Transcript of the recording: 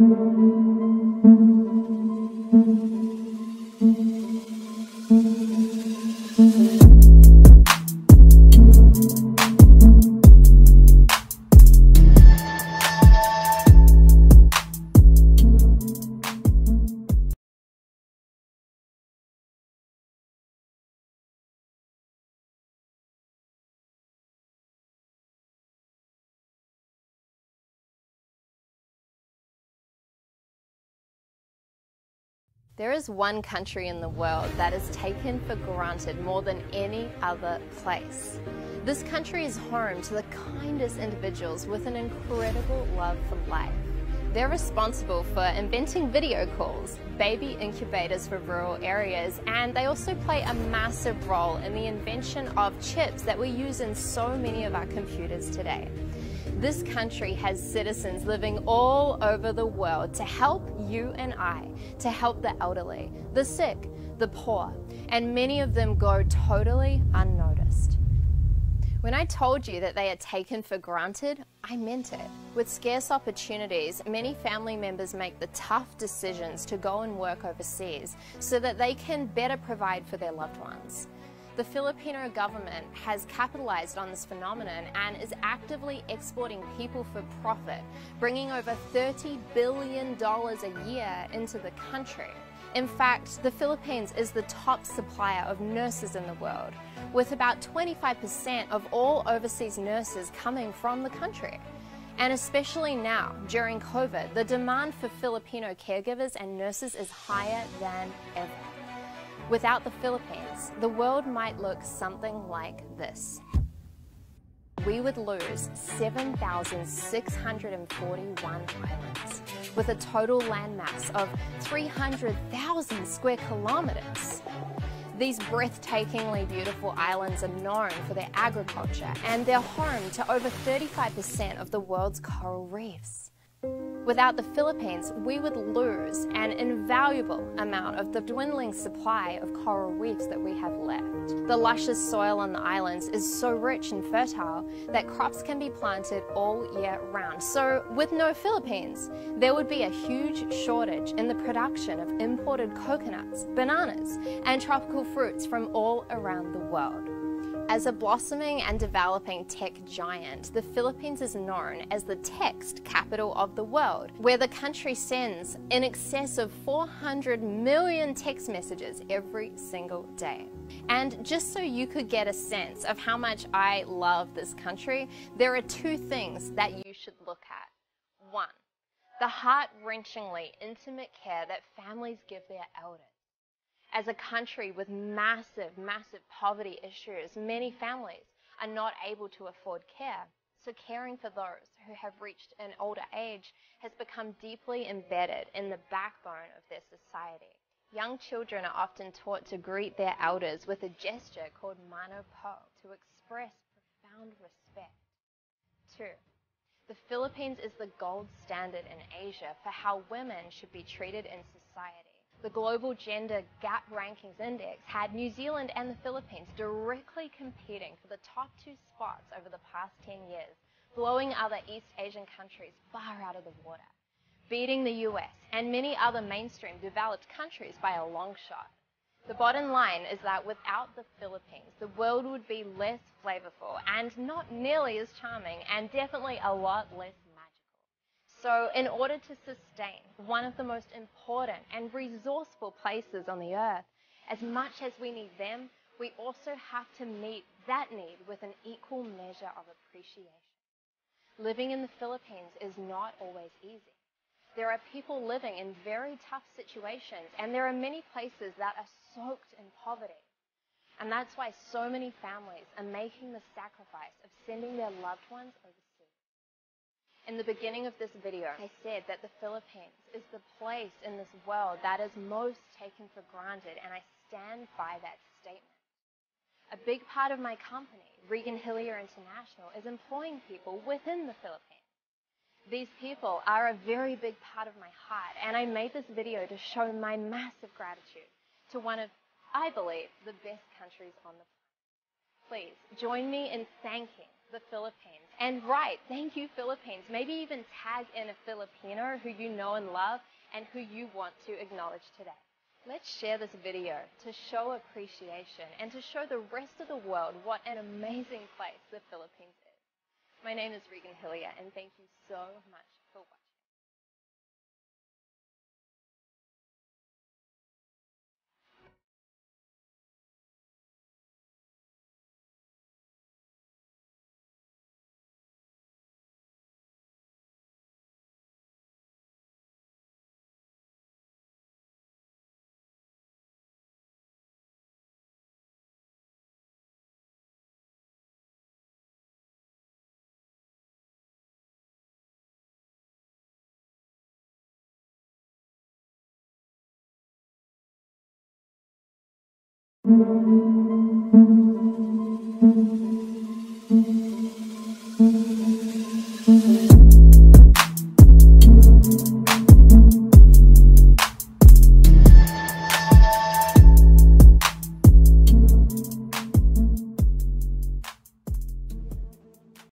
There is one country in the world that is taken for granted more than any other place. This country is home to the kindest individuals with an incredible love for life. They're responsible for inventing video calls, baby incubators for rural areas, and they also play a massive role in the invention of chips that we use in so many of our computers today. This country has citizens living all over the world to help you and I, to help the elderly, the sick, the poor, and many of them go totally unnoticed. When I told you that they are taken for granted, I meant it. With scarce opportunities, many family members make the tough decisions to go and work overseas so that they can better provide for their loved ones. The Filipino government has capitalized on this phenomenon and is actively exporting people for profit, bringing over $30 billion a year into the country. In fact, the Philippines is the top supplier of nurses in the world, with about 25% of all overseas nurses coming from the country. And especially now, during COVID, the demand for Filipino caregivers and nurses is higher than ever. Without the Philippines, the world might look something like this. We would lose 7,641 islands, with a total landmass of 300,000 square kilometers. These breathtakingly beautiful islands are known for their agriculture, and they're home to over 35% of the world's coral reefs. Without the Philippines, we would lose an invaluable amount of the dwindling supply of coral reefs that we have left. The luscious soil on the islands is so rich and fertile that crops can be planted all year round. So with no Philippines, there would be a huge shortage in the production of imported coconuts, bananas, and tropical fruits from all around the world. As a blossoming and developing tech giant, the Philippines is known as the text capital of the world, where the country sends in excess of 400 million text messages every single day. And just so you could get a sense of how much I love this country, there are two things that you should look at. One, the heart-wrenchingly intimate care that families give their elders. As a country with massive poverty issues, many families are not able to afford care. So caring for those who have reached an older age has become deeply embedded in the backbone of their society. Young children are often taught to greet their elders with a gesture called mano po to express profound respect. 2. The Philippines is the gold standard in Asia for how women should be treated in society. The Global Gender Gap Rankings Index had New Zealand and the Philippines directly competing for the top 2 spots over the past 10 years, blowing other East Asian countries far out of the water, beating the US and many other mainstream developed countries by a long shot. The bottom line is that without the Philippines, the world would be less flavorful and not nearly as charming, and definitely a lot less magical. So in order to sustain one of the most important and resourceful places on the earth, as much as we need them, we also have to meet that need with an equal measure of appreciation. Living in the Philippines is not always easy. There are people living in very tough situations, and there are many places that are soaked in poverty. And that's why so many families are making the sacrifice of sending their loved ones overseas. In the beginning of this video, I said that the Philippines is the place in this world that is most taken for granted, and I stand by that statement. A big part of my company, Regan Hillyer International, is employing people within the Philippines. These people are a very big part of my heart, and I made this video to show my massive gratitude to one of, I believe, the best countries on the planet. Please join me in thanking the Philippines And right, thank you, Philippines. Maybe even tag in a Filipino who you know and love and who you want to acknowledge today. Let's share this video to show appreciation and to show the rest of the world what an amazing place the Philippines is. My name is Regan Hillyer, and thank you so much for watching. Thank you.